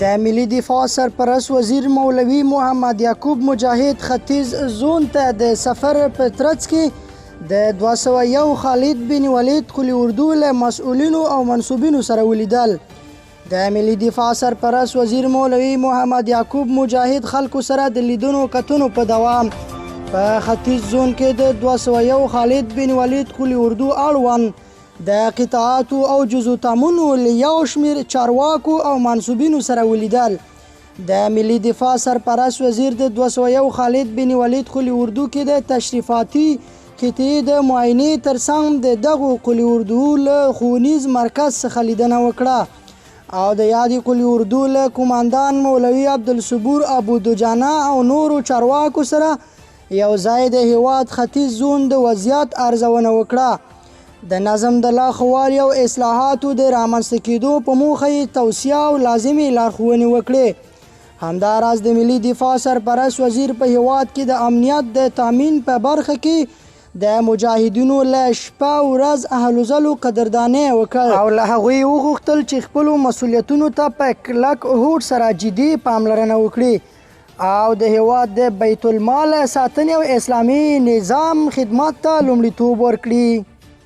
د ملي دفاع سرپرست وزیر مولوي محمد یعقوب مجاهد ختیځ زون ته د سفر په ترڅ کې د 201 خالد بن ولید قلی اردو له مسؤلینو او منصوبینو سره ولیدل. د ملي دفاع سرپرست وزیر مولوي محمد یعقوب مجاهد خلکو سره د لیدنو کتنو په دوام په ختیځ زون کې د 201 خالد بن ولید قلی اردو اړوند د قطاعاتو او جزو تامونو له یو شمېر چارواکو او منصوبینو سره ولیدل. د ملي دفاع سرپرست وزیر د 201 خالد بن ولید قلی اردو کې د تشریفاتي قطعې د معاینې ترڅنګ د دغو قلی اردو له ښوونیز مرکز څخه لیدنه وکړه او د یادې قلی اردو له قوماندان مولوي عبدالصبور ابو دجانه او نورو چارواکو سره یو ځای د هیواد ختیځ زون د وضعیت ارزونه وکړه. د نظم د لاښوالي او اصلاحاتو د رامنځته کېدو په موخه یې توصیه او لازمې لارښوونې وکړې. همداراز د ملي دفاع سرپرست وزیر په هیواد کې د امنیت د تامین په برخه کې د مجاهدینو له شپه ورځ اهلو ځلو قدردانۍ وکړ او له هغوی وغوښتل چې خپلو مسؤلیتونو ته په کلک هوډ سره جدي پاملرنه وکړي او د هیواد د بیت المال ساتنې او اسلامي نظام خدمت ته لومړیتوب ورکړي.